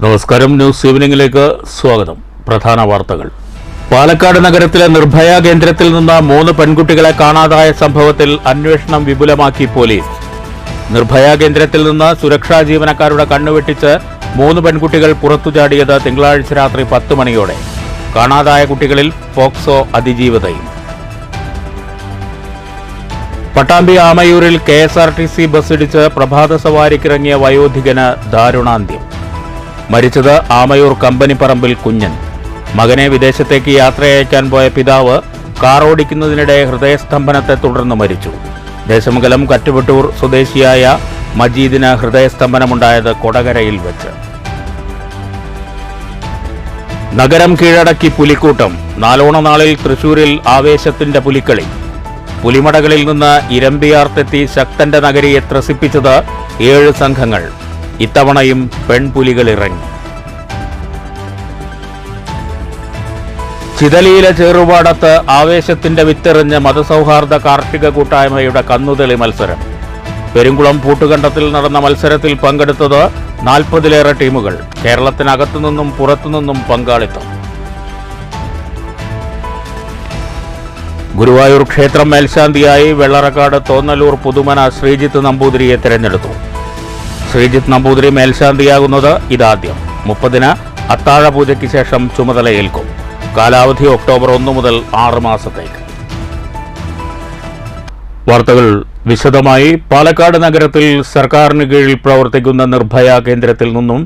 നമസ്കാരം. ന്യൂസ് ഈവനിംഗിലേക്ക് സ്വാഗതം. പ്രധാന വാർത്തകൾ. പാലക്കാട് നഗരത്തിലെ നിർഭയ കേന്ദ്രത്തിൽ നിന്ന് 3 പെൺകുട്ടികളെ കാണാതായ സംഭവത്തിൽ അന്വേഷണം വിപുലമാക്കി പോലീസ്. നിർഭയ കേന്ദ്രത്തിൽ നിന്ന് സുരക്ഷാ ജീവനക്കാരുടെ കണ്ണുവെട്ടിച്ച് 3 പെൺകുട്ടികൾ പുറത്തുചാടിയത് തിങ്കളാഴ്ച രാത്രി 10 മണിയോടെ. കാണാതായ കുട്ടികളിൽ പോക്സോ അതിജീവതയും. പട്ടാമ്പി ആമയൂരിൽ KSRTC ബസ്സിടിച്ച് പ്രഭാത സവാരിക്കിറങ്ങിയ വയോധികന് ദാരുണാന്ത്യം. മരിച്ചത് ആമയൂർ കമ്പനിപ്പറമ്പിൽ കുഞ്ഞൻ. മകനെ വിദേശത്തേക്ക് യാത്രയയക്കാൻ പോയ പിതാവ് കാർ ഓടിക്കുന്നതിനിടെ ഹൃദയസ്തംഭനത്തെ തുടർന്ന് മരിച്ചു. ദേശമംഗലം കറ്റുവട്ടൂർ സ്വദേശിയായ മജീദിന് ഹൃദയസ്തംഭനമുണ്ടായത് കൊടകരയിൽ വെച്ച്. നഗരം കീഴടക്കി പുലിക്കൂട്ടം. നാലോണനാളിൽ തൃശൂരിൽ ആവേശത്തിന്റെ പുലിക്കളി. പുലിമടകളിൽ നിന്ന് ഇരമ്പിയാർത്തെത്തി ശക്തന്റെ നഗരിയെ ത്രസിപ്പിച്ചത് 7 സംഘങ്ങൾ. ഇത്തവണയും പെൺപുലികൾ ഇറങ്ങി. ചിതലിയിലെ ചെറുപാടത്ത് ആവേശത്തിന്റെ വിത്തെറിഞ്ഞ് മതസൗഹാർദ്ദ കാർഷിക കൂട്ടായ്മയുടെ കന്നുതെളി മത്സരം. പെരുങ്കുളം പൂട്ടുകണ്ടത്തിൽ നടന്ന മത്സരത്തിൽ പങ്കെടുത്തത് 40-ലേറെ ടീമുകൾ. കേരളത്തിനകത്തുനിന്നും പുറത്തുനിന്നും പങ്കാളിത്തം. ഗുരുവായൂർ ക്ഷേത്രം മേൽശാന്തിയായി വെള്ളറക്കാട് തോന്നലൂർ പുതുമന ശ്രീജിത്ത് നമ്പൂതിരിയെ തെരഞ്ഞെടുത്തു. ശ്രീജിത്ത് നമ്പൂതിരി മേൽശാന്തിയാകുന്നത് ഇതാദ്യം. 30-ന് അത്താഴപൂജയ്ക്ക് ശേഷം ചുമതലയേൽക്കും. കാലാവധി ഒക്ടോബർ 1 മുതൽ 6 മാസത്തേക്ക്. വാർത്തകൾ വിശദമായി. പാലക്കാട് നഗരത്തിൽ സർക്കാരിന് കീഴിൽ പ്രവർത്തിക്കുന്ന നിർഭയ കേന്ദ്രത്തിൽ നിന്നും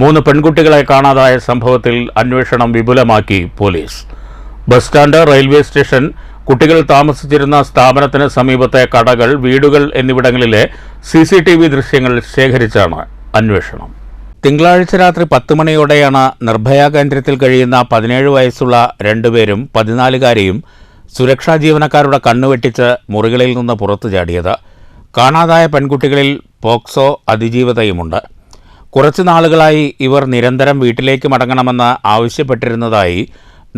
3 പെൺകുട്ടികളെ കാണാതായ സംഭവത്തിൽ അന്വേഷണം വിപുലമാക്കി പോലീസ്. ബസ് സ്റ്റാൻഡ്, റെയിൽവേ സ്റ്റേഷൻ, കുട്ടികൾ താമസിച്ചിരുന്ന സ്ഥാപനത്തിന് സമീപത്തെ കടകൾ, വീടുകൾ എന്നിവിടങ്ങളിലെ CCTV ദൃശ്യങ്ങൾ ശേഖരിച്ചാണ് അന്വേഷണം. തിങ്കളാഴ്ച രാത്രി 10 മണിയോടെയാണ് നിർഭയ കേന്ദ്രത്തിൽ കഴിയുന്ന 17 വയസ്സുള്ള 2 പേരും 14-കാരിയും സുരക്ഷാ ജീവനക്കാരുടെ കണ്ണുവെട്ടിച്ച് മുറികളിൽ നിന്ന് പുറത്തു ചാടിയത്. കാണാതായ പെൺകുട്ടികളിൽ പോക്സോ അതിജീവതയുമുണ്ട്. കുറച്ചു നാളുകളായി ഇവർ നിരന്തരം വീട്ടിലേക്ക് മടങ്ങണമെന്ന് ആവശ്യപ്പെട്ടിരുന്നതായി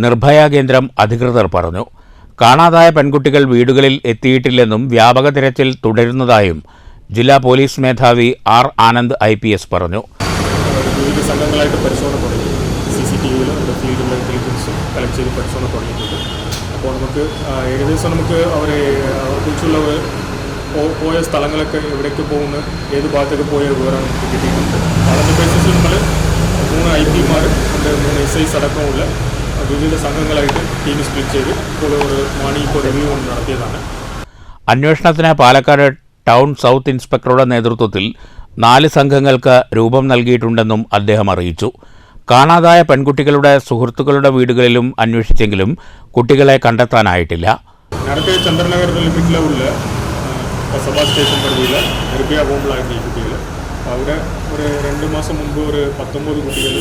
നിർഭയ കേന്ദ്രം അധികൃതർ പറഞ്ഞു. കാണാതായ പെൺകുട്ടികൾ വീടുകളിൽ എത്തിയിട്ടില്ലെന്നും വ്യാപക തിരച്ചിൽ തുടരുന്നതായും ജില്ലാ പോലീസ് മേധാവി R. ആനന്ദ് IPS പറഞ്ഞു. വിവിധ സംഘങ്ങളായിട്ട് പരിശോധന തുടങ്ങി. CCTVയിലും ഫീൽഡിലെ ഇന്റലിജൻസും കളക്ട് ചെയ്ത് പരിശോധന തുടങ്ങിയിട്ടുണ്ട്. അപ്പോൾ ഏകദേശം അവരെ കുറിച്ചുള്ള പോയ സ്ഥലങ്ങളൊക്കെ എവിടേക്ക് പോകുന്ന, ഏത് ഭാഗത്തേക്ക് പോയ വിവരം നമുക്ക് കിട്ടിയിട്ടുണ്ട്. അതിൻ്റെ ബേസിസിൽ നമ്മൾ 3 IP-മാർ, 3 SIs അടക്കമുള്ള വിവിധ സംഘങ്ങളായിട്ട് ടീം സ്പ്ലിറ്റ് ചെയ്ത് ഇപ്പോൾ റിവ്യൂ നടത്തിയതാണ്. അന്വേഷണത്തിന് പാലക്കാട് ടൗൺ സൗത്ത് ഇൻസ്പെക്ടറുടെ നേതൃത്വത്തിൽ 4 സംഘങ്ങൾക്ക് രൂപം നൽകിയിട്ടുണ്ടെന്നും അദ്ദേഹം അറിയിച്ചു. കാണാതായ പെൺകുട്ടികളുടെ സുഹൃത്തുക്കളുടെ വീടുകളിലും അന്വേഷിച്ചെങ്കിലും കുട്ടികളെ കണ്ടെത്താനായിട്ടില്ല. നേരത്തെ ചന്ദ്രനഗർ ലിമിറ്റിലെ ഉള്ള സഭാ സ്റ്റേഷൻ പരിധിയിൽ നിർഭയ ഹോമിലായിരുന്നു ഈ കുട്ടികൾ. അവിടെ ഒരു 2 മാസം മുമ്പ് ഒരു 19 കുട്ടികൾ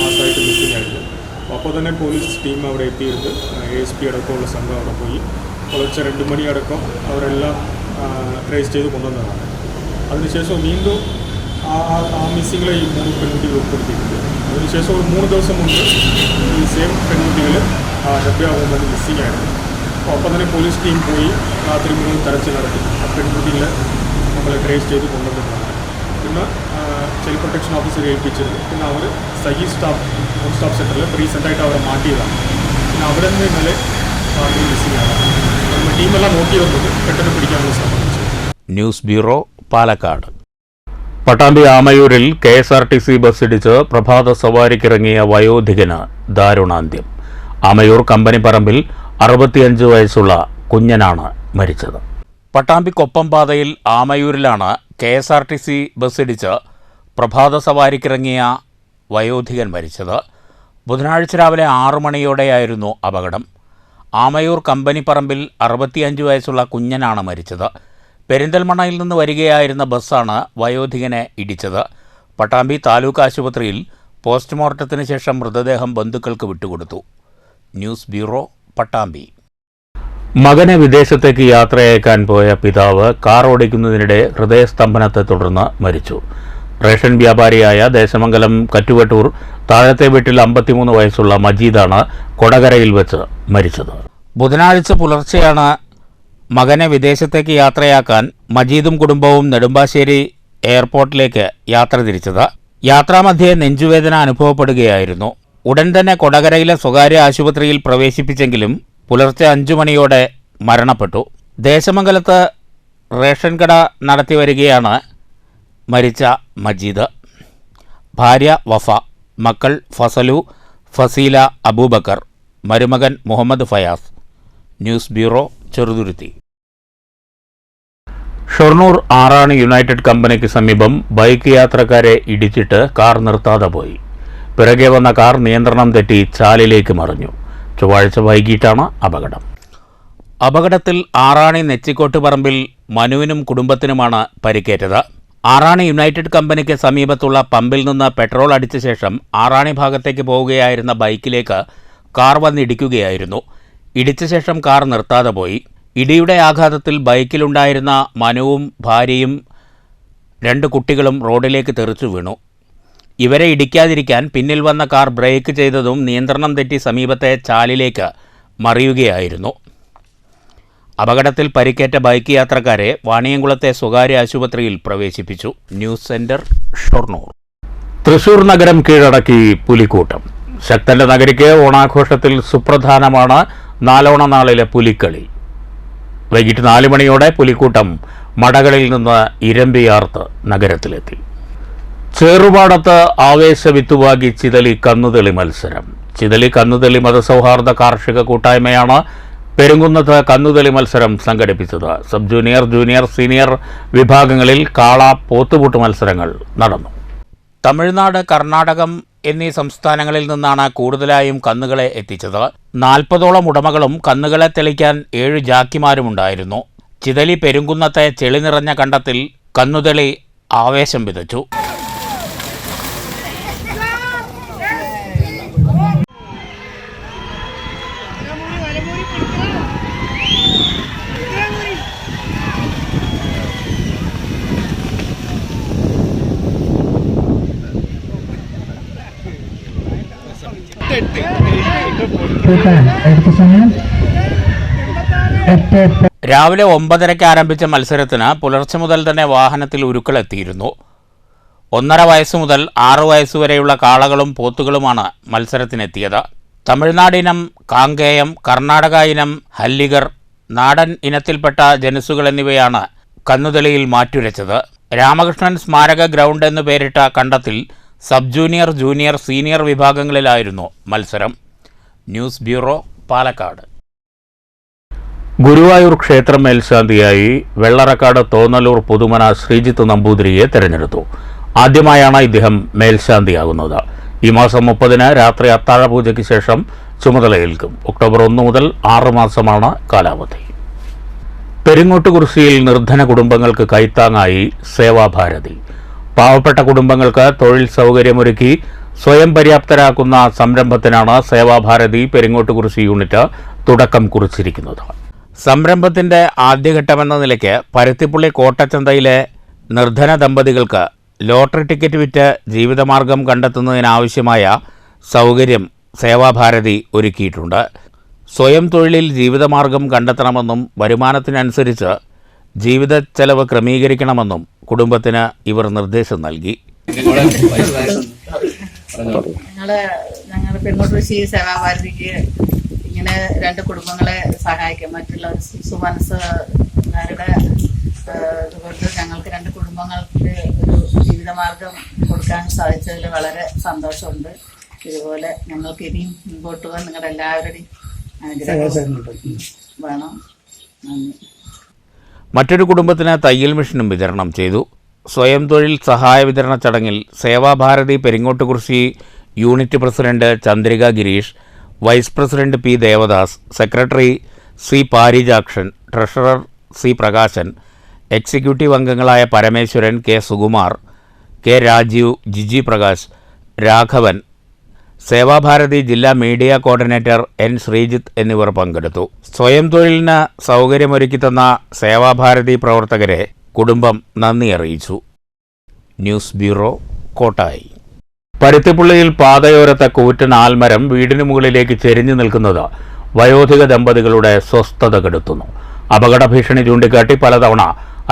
മാസമായിട്ട് മിസ്സിംഗ് ആയിരുന്നു. അപ്പോൾ തന്നെ പോലീസ് ടീം അവിടെ എത്തിയിട്ട് ASP അടക്കമുള്ള സംഘം അവിടെ പോയി പുലർച്ചെ 2 മണി അടക്കം അവരെല്ലാം ട്രേസ് ചെയ്ത് കൊണ്ടുവന്നതാണ്. അതിനുശേഷം വീണ്ടും ആ മിസ്സിങ്ങിലെ ഈ 3 പെൺകുട്ടികൾ ഉൾപ്പെടുത്തിയിട്ടുണ്ട്. അതിനുശേഷം ഒരു 3 ദിവസം മുമ്പ് ഈ സെയിം പെൺകുട്ടികൾ നിർഭയ ഹോമിൽ മിസ്സിംഗ് ആയിരുന്നു. അപ്പോൾ തന്നെ പോലീസ് ടീം പോയി രാത്രി മുഴുവൻ തെരച്ചിൽ നടത്തി ആ പെൺകുട്ടികളെ നമ്മൾ ട്രേസ് ചെയ്ത് കൊണ്ടുവന്നതാണ്. പിന്നെ ചൈൽഡ് പ്രൊട്ടക്ഷൻ ഓഫീസറെ ഏൽപ്പിച്ചിരുന്നു. പിന്നെ അവർ സഹി സ്റ്റാഫ് സെൻറ്ററിൽ റീസെൻ്റായിട്ട് അവരെ മാറ്റിയതാണ്. പിന്നെ അവിടെ നിന്ന് ഇന്നലെ മിസ്സിംഗ് ആണ്. നമ്മൾ ടീമെല്ലാം നോക്കി വന്നത് പെട്ടെന്ന് പിടിക്കാനുള്ള ശ്രമം. News bureau, Palakkad. പട്ടാമ്പി ആമയൂരിൽ KSRTC ബസ്സിടിച്ച് പ്രഭാത സവാരിക്കിറങ്ങിയ വയോധികന് ദാരുണാന്ത്യം. ആമയൂർ കമ്പനിപ്പറമ്പിൽ 65 വയസ്സുള്ള കുഞ്ഞനാണ് മരിച്ചത്. പട്ടാമ്പി കൊപ്പം പാതയിൽ ആമയൂരിലാണ് KSRTC ബസ്സിടിച്ച് പ്രഭാത സവാരിക്കിറങ്ങിയ വയോധികൻ മരിച്ചത്. ബുധനാഴ്ച രാവിലെ 6 മണിയോടെയായിരുന്നു അപകടം. ആമയൂർ കമ്പനിപ്പറമ്പിൽ 65 വയസ്സുള്ള കുഞ്ഞനാണ് മരിച്ചത്. പെരിന്തൽമണ്ണയിൽ നിന്ന് വരികയായിരുന്ന ബസ്സാണ് വയോധികനെ ഇടിച്ചത്. പട്ടാമ്പി താലൂക്ക് ആശുപത്രിയിൽ പോസ്റ്റ്മോർട്ടത്തിന് ശേഷം മൃതദേഹം ബന്ധുക്കൾക്ക് വിട്ടുകൊടുത്തു. News bureau, Pattambi. മകനെ വിദേശത്തേക്ക് യാത്രയയക്കാൻ പോയ പിതാവ് കാർ ഓടിക്കുന്നതിനിടെ ഹൃദയസ്തംഭനത്തെ തുടർന്ന് മരിച്ചു. റേഷൻ വ്യാപാരിയായ ദേശമംഗലം കറ്റുവട്ടൂർ താഴത്തെ വീട്ടിൽ 53 വയസ്സുള്ള മജീദാണ് കൊടകരയിൽ വെച്ച് മരിച്ചത്. ബുധനാഴ്ച പുലർച്ചെയാണ് മകനെ വിദേശത്തേക്ക് യാത്രയാക്കാൻ മജീദും കുടുംബവും നെടുമ്പാശ്ശേരി എയർപോർട്ടിലേക്ക് യാത്ര തിരിച്ചത്. യാത്രാമധ്യേ നെഞ്ചുവേദന അനുഭവപ്പെടുകയായിരുന്നു. ഉടൻ തന്നെ കൊടകരയിലെ സ്വകാര്യ ആശുപത്രിയിൽ പ്രവേശിപ്പിച്ചെങ്കിലും പുലർച്ചെ 5 മണിയോടെ മരണപ്പെട്ടു. ദേശമംഗലത്ത് റേഷൻ കട നടത്തിവരികയാണ് മരിച്ച മജീദ്. ഭാര്യ വഫ, മക്കൾ ഫസലു, ഫസീല, അബൂബക്കർ, മരുമകൻ Muhammad Fayas. News bureau, Cheruthuruthy. Shoranur Arani United കമ്പനിക്ക് സമീപം ബൈക്ക് യാത്രക്കാരെ ഇടിച്ചിട്ട് കാർ നിർത്താതെ പോയി. പിറകെ വന്ന കാർ നിയന്ത്രണം തെറ്റി ചാലിലേക്ക് മറിഞ്ഞു. ചൊവ്വാഴ്ച വൈകിട്ടാണ് അപകടം. അപകടത്തിൽ ആറാണി നെച്ചിക്കോട്ട് പറമ്പിൽ മനുവിനും കുടുംബത്തിനുമാണ് പരിക്കേറ്റത്. ആറാണി യുണൈറ്റഡ് കമ്പനിക്ക് സമീപത്തുള്ള പമ്പിൽ നിന്ന് പെട്രോൾ അടിച്ച ശേഷം ആറാണി ഭാഗത്തേക്ക് പോവുകയായിരുന്ന ബൈക്കിലേക്ക് കാർ വന്നിടിക്കുകയായിരുന്നു. ഇടിച്ച ശേഷം കാർ നിർത്താതെ പോയി. ഇടിയുടെ ആഘാതത്തിൽ ബൈക്കിലുണ്ടായിരുന്ന മനുവും ഭാര്യയും 2 കുട്ടികളും റോഡിലേക്ക് തെറിച്ചു വീണു. ഇവരെ ഇടിക്കാതിരിക്കാൻ പിന്നിൽ വന്ന കാർ ബ്രേക്ക് ചെയ്തതും നിയന്ത്രണം തെറ്റി സമീപത്തെ ചാലിലേക്ക് മറിയുകയായിരുന്നു. അപകടത്തിൽ പരിക്കേറ്റ ബൈക്ക് യാത്രക്കാരെ വാണിയംകുളത്തെ സ്വകാര്യ ആശുപത്രിയിൽ പ്രവേശിപ്പിച്ചു. News centre, Shoranur. തൃശൂർ നഗരം കീഴടക്കി പുലിക്കൂട്ടം. ശക്തന്റെ നഗരിക്ക് ഓണാഘോഷത്തിൽ സുപ്രധാനമാണ് നാലോണ നാളിലെ പുലിക്കളി. വൈകിട്ട് 4 മണിയോടെ പുലിക്കൂട്ടം മടകളിൽ നിന്ന് ഇരമ്പിയാർത്ത് നഗരത്തിലെത്തി. ചേറുപാടത്ത് ആവേശവിത്തുവാകി ചിതലി കന്നുതെളി മത്സരം. ചിതലി കന്നുതെളി മതസൗഹാർദ്ദ കാർഷിക കൂട്ടായ്മയാണ് പെരുങ്കുന്നത്ത് കന്നുതെളി മത്സരം സംഘടിപ്പിച്ചത്. സബ് ജൂനിയർ, ജൂനിയർ, സീനിയർ വിഭാഗങ്ങളിൽ കാള, പോത്തുപൂട്ട് മത്സരങ്ങൾ നടന്നു. തമിഴ്നാട്, കർണാടകം എന്നീ സംസ്ഥാനങ്ങളിൽ നിന്നാണ് കൂടുതലായും കന്നുകളെ എത്തിച്ചത്. 40ഓളം ഉടമകളും കന്നുകളെ തെളിക്കാൻ 7 ജാക്കിമാരുമുണ്ടായിരുന്നു. ചിതലി പെരുങ്കുന്നത്തെ ചെളി നിറഞ്ഞ കണ്ടത്തിൽ കന്നുതെളി ആവേശം വിതച്ചു. രാവിലെ 9:30 ആരംഭിച്ച മത്സരത്തിന് പുലർച്ചെ മുതൽ തന്നെ വാഹനത്തിൽ ഉരുക്കളെത്തിയിരുന്നു. 1.5 വയസ്സ് മുതൽ 6 വയസ്സുവരെയുള്ള കാളകളും പോത്തുകളുമാണ് മത്സരത്തിനെത്തിയത്. തമിഴ്നാട് ഇനം കാങ്കേയം, കർണാടക ഇനം ഹല്ലിഗർ, നാടൻ ഇനത്തിൽപ്പെട്ട ജനുസുകൾ എന്നിവയാണ് കന്നുതെളിയിൽ മാറ്റുരച്ചത്. രാമകൃഷ്ണൻ സ്മാരക ഗ്രൗണ്ട് എന്നു പേരിട്ട കണ്ടത്തിൽ സബ് ജൂനിയർ, ജൂനിയർ, സീനിയർ വിഭാഗങ്ങളിലായിരുന്നു മത്സരം. News bureau, Palakkad. ഗുരുവായൂർ ക്ഷേത്രം മേൽശാന്തിയായി വെള്ളറക്കാട് തോന്നലൂർ പുതുമന ശ്രീജിത്ത് നമ്പൂതിരിയെ തെരഞ്ഞെടുത്തു. ആദ്യമായാണ് ഇദ്ദേഹം മേൽശാന്തിയാകുന്നത്. ഈ മാസം 30-ന് രാത്രി അത്താഴപൂജയ്ക്ക് ശേഷം ചുമതലയേൽക്കും. ഒക്ടോബർ 1 മുതൽ 6 മാസമാണ് കാലാവധി. പെരിങ്ങോട്ടുകുറിശ്ശിയിൽ നിർധന കുടുംബങ്ങൾക്ക് കൈത്താങ്ങായി സേവാഭാരതി. പാവപ്പെട്ട കുടുംബങ്ങൾക്ക് തൊഴിൽ സൗകര്യമൊരുക്കി സ്വയം പര്യാപ്തരാക്കുന്ന സംരംഭത്തിനാണ് സേവാഭാരതി പെരിങ്ങോട്ടുകുറിശ്ശി യൂണിറ്റ് തുടക്കം കുറിച്ചിരിക്കുന്നത്. സംരംഭത്തിന്റെ ആദ്യഘട്ടമെന്ന നിലയ്ക്ക് പരുത്തിപ്പുള്ളി കോട്ടച്ചന്തയിലെ നിർധന ദമ്പതികൾക്ക് ലോട്ടറി ടിക്കറ്റ് വിറ്റ് ജീവിതമാർഗം കണ്ടെത്തുന്നതിനാവശ്യമായ സൗകര്യം സേവാഭാരതി ഒരുക്കിയിട്ടുണ്ട്. സ്വയം തൊഴിലിൽ ജീവിതമാർഗം കണ്ടെത്തണമെന്നും വരുമാനത്തിനനുസരിച്ച് ജീവിത ചെലവ് ക്രമീകരിക്കണമെന്നും കുടുംബത്തിന് ഇവർ നിർദ്ദേശം നൽകി. ഞങ്ങൾ പെരുങ്ങോട്ടുകുറിശ്ശി സേവാഭാരതിക്ക് ഇങ്ങനെ 2 കുടുംബങ്ങളെ സഹായിക്കാം. മറ്റുള്ള സുമനസ്സുകാരുടെ ഇതുകൊണ്ട് ഞങ്ങൾക്ക് 2 കുടുംബങ്ങൾക്ക് ഒരു ജീവിതമാർഗം കൊടുക്കാൻ സാധിച്ചതിൽ വളരെ സന്തോഷമുണ്ട്. ഇതുപോലെ ഞങ്ങൾക്ക് ഇനിയും മുമ്പോട്ട് പോകാൻ നിങ്ങളുടെ എല്ലാവരുടെയും അനുഗ്രഹം വേണം. നന്ദി. മറ്റൊരു കുടുംബത്തിന് തയ്യൽ മെഷീനും വിതരണം ചെയ്തു. സ്വയം തൊഴിൽ സഹായ വിതരണ ചടങ്ങിൽ Sevabharathi Peringottukurissi unit president Chandrika Girish, vice president P Devadas, secretary C Parijakshan, treasurer C Prakashan, executive അംഗങ്ങളായ പരമേശ്വരൻ, കെ സുകുമാർ, കെ രാജീവ്, ജിജി പ്രകാശ്, രാഘവൻ, സേവാഭാരതി ജില്ലാ മീഡിയ കോർഡിനേറ്റർ എൻ ശ്രീജിത്ത് എന്നിവർ പങ്കെടുത്തു. സ്വയം തൊഴിലിന് സൗകര്യമൊരുക്കി തന്ന സേവാഭാരതി പ്രവർത്തകരെ കുടുംബം നന്ദി അറിയിച്ചു. News bureau, Kottayi. പരുത്തിപ്പുള്ളിയിൽ പാതയോരത്തെ കൂറ്റൻ ആൽമരം വീടിന് മുകളിലേക്ക് ചെരിഞ്ഞു നിൽക്കുന്നത് വയോധിക ദമ്പതികളുടെ സ്വസ്ഥത കെടുത്തുന്നു. അപകട ഭീഷണി ചൂണ്ടിക്കാട്ടി പലതവണ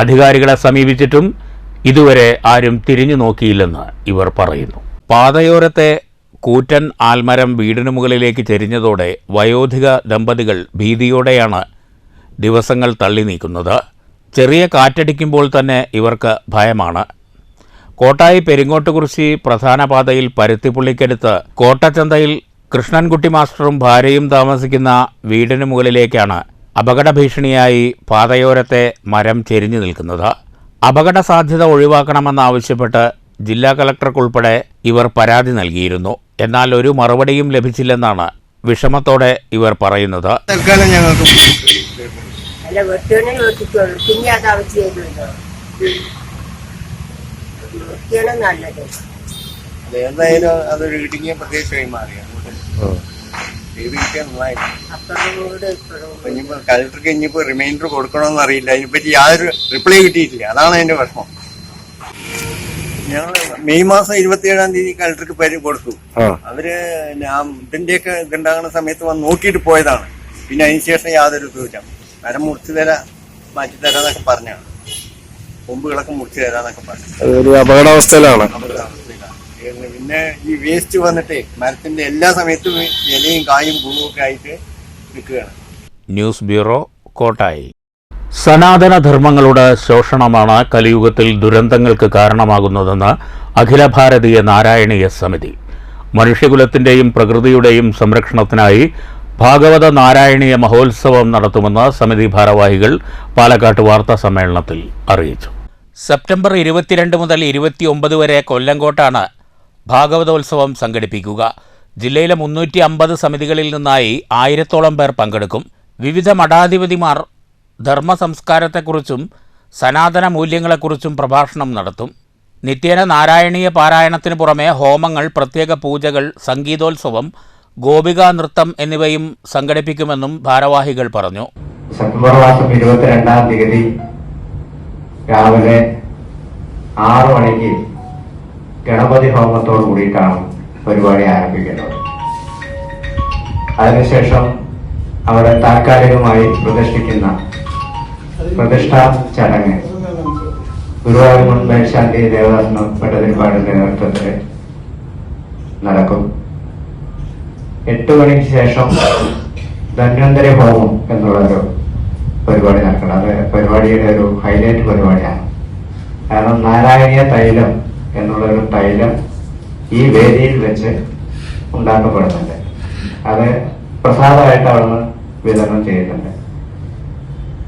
അധികാരികളെ സമീപിച്ചിട്ടും ഇതുവരെ ആരും തിരിഞ്ഞു നോക്കിയില്ലെന്ന് ഇവർ പറയുന്നു. പാതയോരത്തെ കൂറ്റൻ ആൽമരം വീടിനു മുകളിലേക്ക് ചെരിഞ്ഞതോടെ വയോധിക ദമ്പതികൾ ഭീതിയോടെയാണ് ദിവസങ്ങൾ തള്ളി നീക്കുന്നത്. ചെറിയ കാറ്റടിക്കുമ്പോൾ തന്നെ ഇവർക്ക് ഭയമാണ്. കോട്ടായി പെരിങ്ങോട്ടുകുറിശി പ്രധാന പാതയിൽ പരുത്തിപ്പുള്ളിക്കടുത്ത് കോട്ടച്ചന്തയിൽ കൃഷ്ണൻകുട്ടി മാസ്റ്ററും ഭാര്യയും താമസിക്കുന്ന വീടിനു മുകളിലേക്കാണ് അപകട ഭീഷണിയായി പാതയോരത്തെ മരം ചെരിഞ്ഞു നിൽക്കുന്നത്. അപകട സാധ്യത ഒഴിവാക്കണമെന്നാവശ്യപ്പെട്ട് ജില്ലാ കളക്ടർക്കുൾപ്പെടെ ഇവർ പരാതി നൽകിയിരുന്നു. എന്നാൽ ഒരു മറുപടിയും ലഭിച്ചില്ലെന്നാണ് വിഷമത്തോടെ ഇവർ പറയുന്നത്. എന്തായാലും അതൊരു ഇടുങ്ങിയ പ്രദേശമായി മാറി. ഇനിയിപ്പോ കളക്ടർക്ക് ഇനിയിപ്പോ റിമൈൻഡർ കൊടുക്കണമെന്ന് അറിയില്ല. അതിനെപ്പറ്റി യാതൊരു റിപ്ലൈ കിട്ടിയിട്ടില്ല. അതാണ് അതിന്റെ വിഷമം. ഞങ്ങൾ മെയ് മാസം 27-ാം തീയതി കളക്ടർക്ക് പേര് കൊടുത്തു. അവര് ഇതിന്റെയൊക്കെ ഇതുണ്ടാകുന്ന സമയത്ത് വന്ന് നോക്കിയിട്ട് പോയതാണ്. പിന്നെ അതിനുശേഷം യാതൊരു ഇതുമില്ല. മരം മുറിച്ചു തരാ മാറ്റി തരാന്നൊക്കെ പറഞ്ഞാണ്. കൊമ്പുകളൊക്കെ മുറിച്ചു തരാന്നൊക്കെ പറഞ്ഞു. ഒരു അപകടാവസ്ഥയിലാണ്. പിന്നെ ഈ വേസ്റ്റ് വന്നിട്ടേ മരത്തിന്റെ എല്ലാ സമയത്തും ഇലയും കായും പൂവും ഒക്കെ ആയിട്ട് നിൽക്കുകയാണ്. News bureau, Kottayi. സനാതനധർമ്മങ്ങളുടെ ശോഷണമാണ് കലിയുഗത്തിൽ ദുരന്തങ്ങൾക്ക് കാരണമാകുന്നതെന്ന് അഖില ഭാരതീയ നാരായണീയ സമിതി. മനുഷ്യകുലത്തിന്റെയും പ്രകൃതിയുടെയും സംരക്ഷണത്തിനായി ഭാഗവത നാരായണീയ മഹോത്സവം നടത്തുമെന്ന് സമിതി ഭാരവാഹികൾ പാലക്കാട്ട് വാർത്താ സമ്മേളനത്തിൽ അറിയിച്ചു. സെപ്റ്റംബർ 22 മുതൽ 29 വരെ കൊല്ലങ്കോട്ടാണ് ഭാഗവതോത്സവം സംഘടിപ്പിക്കുക. ജില്ലയിലെ 350 സമിതികളിൽ നിന്നായി 1000-ഓളം പേർ പങ്കെടുക്കും. വിവിധ മഠാധിപതിമാർ ധർമ്മ സംസ്കാരത്തെക്കുറിച്ചും സനാതന മൂല്യങ്ങളെക്കുറിച്ചും പ്രഭാഷണം നടത്തും. നിത്യേന നാരായണീയ പാരായണത്തിന് പുറമെ ഹോമങ്ങൾ, പ്രത്യേക പൂജകൾ, സംഗീതോത്സവം, ഗോപികാ നൃത്തം എന്നിവയും സംഘടിപ്പിക്കുമെന്നും ഭാരവാഹികൾ പറഞ്ഞു. സെപ്റ്റംബർ മാസം 22-ാം തീയതി രാവിലെ 6 മണിക്ക് ഗണപതി ഹോമത്തോടു കൂടിയിട്ടാണ് പരിപാടി ആരംഭിക്കുന്നത്. അതിനുശേഷം അവിടെ താൽക്കാലികമായി പ്രതിഷ്ഠിക്കുന്ന പ്രതിഷ്ഠാ ചടങ്ങ് ഗുരുവായൂർ മുൻ മേൽശാന്തി ദേവദാസൻ ഭട്ടതിരിപ്പാടിന്റെ നേതൃത്വത്തിൽ നടക്കും. 8 മണിക്ക് ശേഷം ധന്വന്തരി ഹോമം എന്നുള്ളൊരു പരിപാടി നടക്കണം. അത് പരിപാടിയുടെ ഒരു ഹൈലൈറ്റ് പരിപാടിയാണ്. കാരണം നാരായണീയ തൈലം എന്നുള്ളൊരു തൈലം ഈ വേദിയിൽ വെച്ച് ഉണ്ടാക്കപ്പെടുന്നുണ്ട്. അത് പ്രസാദമായിട്ട് അവിടുന്ന് വിതരണം ചെയ്യുന്നുണ്ട്.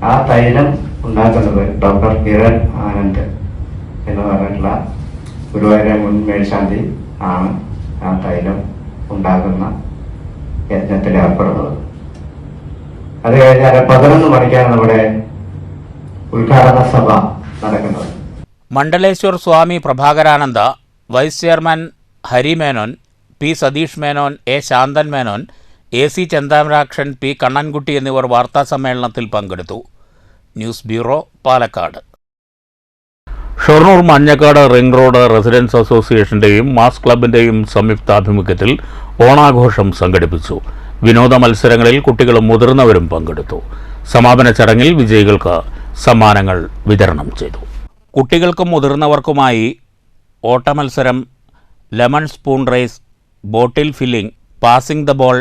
ആ തൈലം ഉണ്ടാക്കുന്നത് ഡോക്ടർ കിരൺ ആനന്ദ് എന്ന് പറഞ്ഞിട്ടുള്ള ഗുരുവായൂരെ മുൻ മേൽശാന്തി ആണ് ആ തൈലം ഉണ്ടാക്കുന്ന യജ്ഞത്തിൽ ഏർപ്പെടുന്നത്. അത് കഴിഞ്ഞാൽ 11 മണിക്കാണ് നമ്മുടെ ഉദ്ഘാടന സഭ നടക്കുന്നത്. Mandaleshwar Swami Prabhakarananda, vice chairman Hari Menon, P Satheesh Menon, A Santhan Menon, AC Chanthamarakshan, P Kannankutty എന്നിവർ വാർത്താസമ്മേളനത്തിൽ പങ്കെടുത്തു. News bureau, Palakkad. Shoranur Manjakkad ring road residence അസോസിയേഷന്റെയും മാസ് ക്ലബിന്റെയും സംയുക്താഭിമുഖ്യത്തിൽ ഓണാഘോഷം സംഘടിപ്പിച്ചു. വിനോദ മത്സരങ്ങളിൽ കുട്ടികളും മുതിർന്നവരും പങ്കെടുത്തു. സമാപന ചടങ്ങിൽ വിജയികൾക്ക് സമ്മാനങ്ങൾ വിതരണം ചെയ്തു. കുട്ടികൾക്കും മുതിർന്നവർക്കുമായി ഓട്ടമത്സരം, lemon spoon race, bottle filling, passing the ball,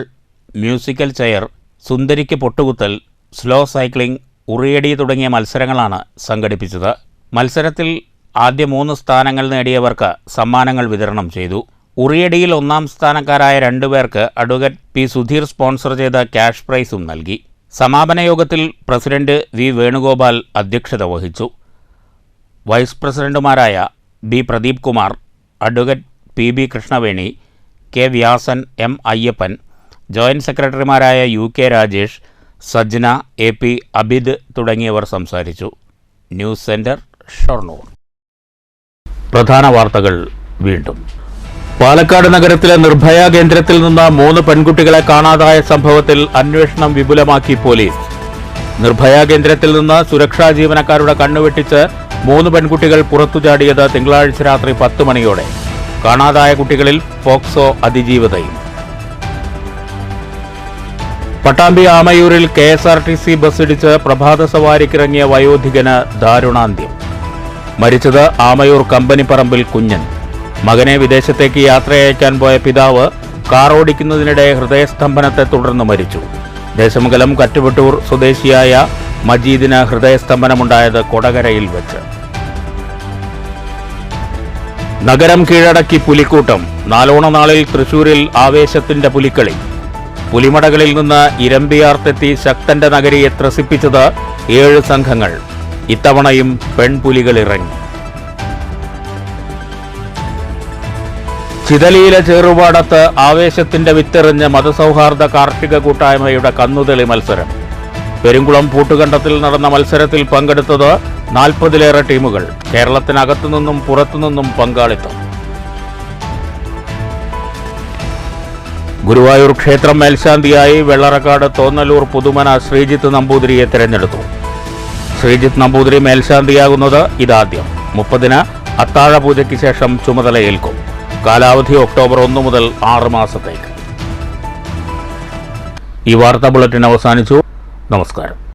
musical chair, സുന്ദരിക്ക് പൊട്ടുകുത്തൽ, സ്ലോ സൈക്ലിംഗ്, ഉറിയടി തുടങ്ങിയ മത്സരങ്ങളാണ് സംഘടിപ്പിച്ചത്. മത്സരത്തിൽ ആദ്യ 3 സ്ഥാനങ്ങൾ നേടിയവർക്ക് സമ്മാനങ്ങൾ വിതരണം ചെയ്തു. ഉറിയടിയിൽ 1-ാം സ്ഥാനക്കാരായ 2 പേർക്ക് അഡ്വക്കേറ്റ് പി സുധീർ സ്പോൺസർ ചെയ്ത ക്യാഷ് പ്രൈസും നൽകി. സമാപന യോഗത്തിൽ പ്രസിഡന്റ് വി വേണുഗോപാൽ അധ്യക്ഷത വഹിച്ചു. വൈസ് പ്രസിഡന്റുമാരായ B Pradeep Kumar, advocate PB Krishnaveni, K Vyasan, M Ayyappan, joint സെക്രട്ടറിമാരായ UK രാജേഷ്, സജ്ന, AP അബിദ് തുടങ്ങിയവർ സംസാരിച്ചു. News centre, Shoranur. പ്രധാന വാർത്തകൾ വീണ്ടും. പാലക്കാട് നഗരത്തിലെ നിർഭയ കേന്ദ്രത്തിൽ നിന്ന് 3 പെൺകുട്ടികളെ കാണാതായ സംഭവത്തിൽ അന്വേഷണം വിപുലമാക്കി പോലീസ്. നിർഭയ കേന്ദ്രത്തിൽ നിന്ന് സുരക്ഷാ ജീവനക്കാരുടെ കണ്ണുവെട്ടിച്ച് 3 പെൺകുട്ടികൾ പുറത്തുചാടിയത് തിങ്കളാഴ്ച രാത്രി 10 മണിയോടെ. കാണാതായ കുട്ടികളിൽ പോക്സോ അതിജീവിതയും. പട്ടാമ്പി ആമയൂരിൽ KSRTC ബസ്സിടിച്ച് പ്രഭാത സവാരിക്കിറങ്ങിയ വയോധികന് ദാരുണാന്ത്യം. മരിച്ചത് ആമയൂർ കമ്പനിപ്പറമ്പിൽ കുഞ്ഞൻ. മകനെ വിദേശത്തേക്ക് യാത്രയയക്കാൻ പോയ പിതാവ് കാർ ഓടിക്കുന്നതിനിടെ ഹൃദയസ്തംഭനത്തെ തുടർന്ന് മരിച്ചു. ദേശമംഗലം കറ്റുവട്ടൂർ സ്വദേശിയായ മജീദിന് ഹൃദയസ്തംഭനമുണ്ടായത് കൊടകരയിൽ വെച്ച്. നഗരം കീഴടക്കി പുലിക്കൂട്ടം. നാലോണനാളിൽ തൃശൂരിൽ ആവേശത്തിന്റെ പുലിക്കളി. പുലിമടകളിൽ നിന്ന് ഇരമ്പിയാർത്തെത്തി ശക്തന്റെ നഗരിയെ ത്രസിപ്പിച്ചത് 7 സംഘങ്ങൾ. ഇത്തവണയും പെൺപുലികൾ ഇറങ്ങി. ചിതലിയിലെ ചേറുപാടത്ത് ആവേശത്തിന്റെ വിത്തെറിഞ്ഞ് മതസൗഹാർദ്ദ കാർഷിക കൂട്ടായ്മയുടെ കന്നുതെളി മത്സരം. പെരുങ്കുളം പൂട്ടുകണ്ടത്തിൽ നടന്ന മത്സരത്തിൽ പങ്കെടുത്തത് 40-ലേറെ ടീമുകൾ. കേരളത്തിനകത്തുനിന്നും പുറത്തുനിന്നും പങ്കാളിത്തം. ഗുരുവായൂർ ക്ഷേത്രം മേൽശാന്തിയായി വെള്ളറക്കാട് തോന്നലൂർ പുതുമന ശ്രീജിത്ത് നമ്പൂതിരിയെ തിരഞ്ഞെടുത്തു. ശ്രീജിത്ത് നമ്പൂതിരി മേൽശാന്തിയാകുന്നത് ഇതാദ്യം. 30-ന് അത്താഴപൂജയ്ക്ക് ശേഷം ചുമതലയേൽക്കും. കാലാവധി ഒക്ടോബർ 1 മുതൽ 6 മാസത്തേക്ക്. ഈ വാർത്താ ബുള്ളറ്റിൻ അവസാനിച്ചു. നമസ്കാരം.